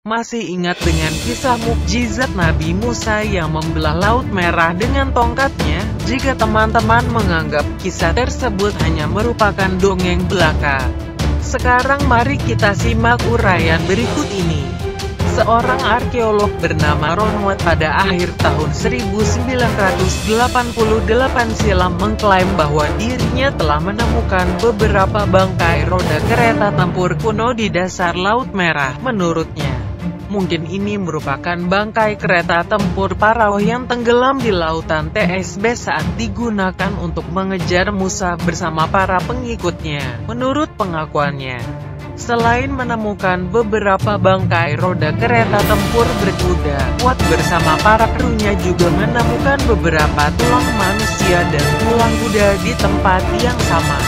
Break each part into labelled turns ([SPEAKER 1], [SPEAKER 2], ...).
[SPEAKER 1] Masih ingat dengan kisah mukjizat Nabi Musa yang membelah Laut Merah dengan tongkatnya? Jika teman-teman menganggap kisah tersebut hanya merupakan dongeng belaka, sekarang mari kita simak uraian berikut ini. Seorang arkeolog bernama Ron Watt pada akhir tahun 1988 silam mengklaim bahwa dirinya telah menemukan beberapa bangkai roda kereta tempur kuno di dasar Laut Merah. Menurutnya, mungkin ini merupakan bangkai kereta tempur Parao yang tenggelam di lautan TSB saat digunakan untuk mengejar Musa bersama para pengikutnya. Menurut pengakuannya, selain menemukan beberapa bangkai roda kereta tempur berkuda, Watt bersama para krunya juga menemukan beberapa tulang manusia dan tulang kuda di tempat yang sama.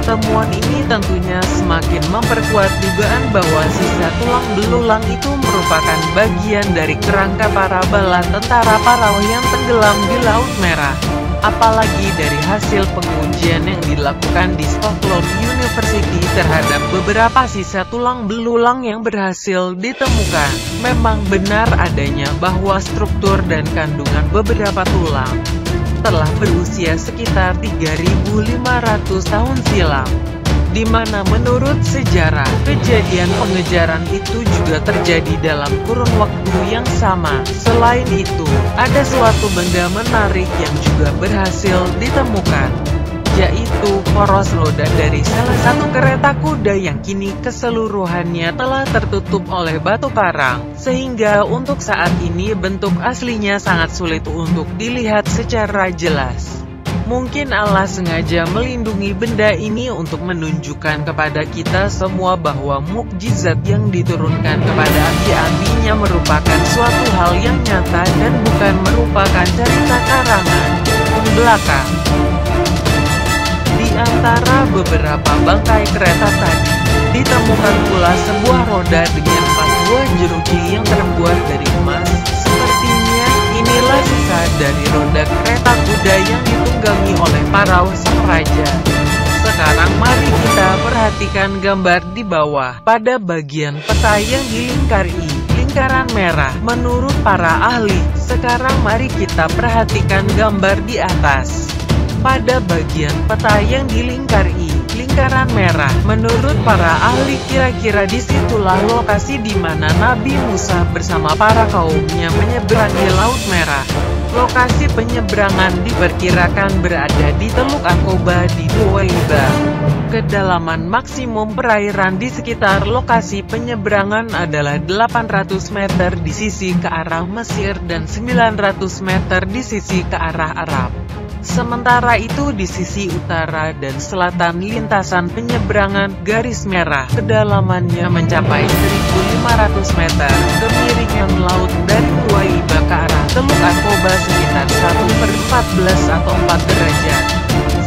[SPEAKER 1] Temuan ini tentunya semakin memperkuat dugaan bahwa sisa tulang belulang itu merupakan bagian dari kerangka para bala tentara Parao yang tenggelam di Laut Merah. Apalagi dari hasil pengujian yang dilakukan di Stockholm University terhadap beberapa sisa tulang belulang yang berhasil ditemukan, memang benar adanya bahwa struktur dan kandungan beberapa tulang telah berusia sekitar 3.500 tahun silam, di mana menurut sejarah, kejadian pengejaran itu juga terjadi dalam kurun waktu yang sama. Selain itu, ada suatu benda menarik yang juga berhasil ditemukan, yaitu poros roda dari salah satu kereta kuda yang kini keseluruhannya telah tertutup oleh batu karang, sehingga untuk saat ini bentuk aslinya sangat sulit untuk dilihat secara jelas. Mungkin Allah sengaja melindungi benda ini untuk menunjukkan kepada kita semua bahwa mukjizat yang diturunkan kepada abi-abinya merupakan suatu hal yang nyata dan bukan merupakan cerita karangan belaka. Di antara beberapa bangkai kereta tadi, ditemukan pula sebuah roda dengan 4 buah jeruji yang terbuat dari emas. Sepertinya, inilah sisa dari roda kereta kuda yang ditunggangi oleh Parao sang raja. Sekarang mari kita perhatikan gambar di bawah. Pada bagian peta yang dilingkari lingkaran merah, menurut para ahli. Sekarang mari kita perhatikan gambar di atas. Pada bagian peta yang dilingkari lingkaran merah, menurut para ahli kira-kira disitulah lokasi di mana Nabi Musa bersama para kaumnya menyeberangi Laut Merah. Lokasi penyeberangan diperkirakan berada di Teluk Aqaba di Nuweiba. Kedalaman maksimum perairan di sekitar lokasi penyeberangan adalah 800 meter di sisi ke arah Mesir dan 900 meter di sisi ke arah Arab. Sementara itu di sisi utara dan selatan lintasan penyeberangan garis merah kedalamannya mencapai 1.500 meter. Kemiringan laut dari Nuweiba ke arah Teluk Aqaba sekitar 1/14 atau 4 derajat.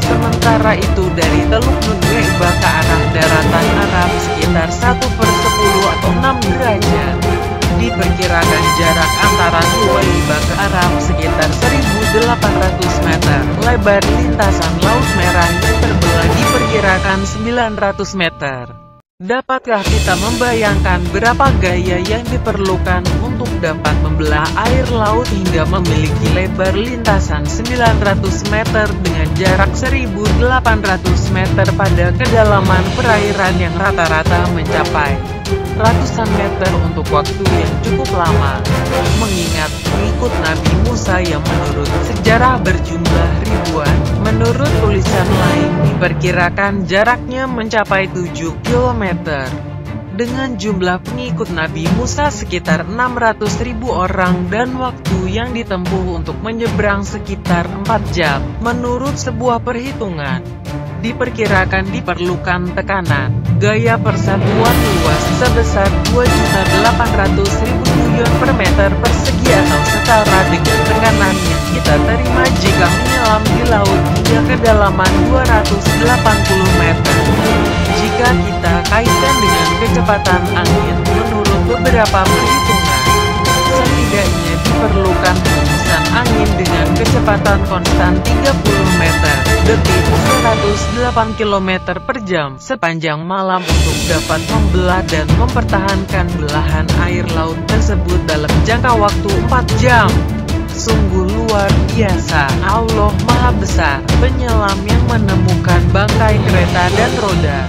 [SPEAKER 1] Sementara itu dari Teluk Nuweiba ke arah daratan Arab sekitar 1/10 atau 6 derajat. Diperkirakan jarak antara Nuweiba ke Arab sekitar 1.800 meter. Lebar lintasan Laut Merah yang terbelah diperkirakan 900 meter. Dapatkah kita membayangkan berapa gaya yang diperlukan untuk dapat membelah air laut hingga memiliki lebar lintasan 900 meter dengan jarak 1.800 meter pada kedalaman perairan yang rata-rata mencapai ratusan meter untuk waktu yang cukup lama, mengingat pengikut Nabi Musa yang menurut sejarah berjumlah ribuan. Menurut tulisan lain diperkirakan jaraknya mencapai 7 km. Dengan jumlah pengikut Nabi Musa sekitar 600.000 orang dan waktu yang ditempuh untuk menyeberang sekitar 4 jam. Menurut sebuah perhitungan, diperkirakan diperlukan tekanan gaya persatuan luas sebesar 2.800.000 Newton per meter persegi atau setara dengan tekanan yang kita terima jika menyelam di laut hingga kedalaman 280 meter. Jika kita kaitkan dengan kecepatan angin, menurut beberapa perhitungan, setidaknya diperlukan hembusan angin dengan kecepatan konstan 30 meter. detik 108 km per jam sepanjang malam untuk dapat membelah dan mempertahankan belahan air laut tersebut dalam jangka waktu 4 jam. Sungguh luar biasa, Allah Maha Besar, penyelam yang menemukan bangkai kereta dan roda.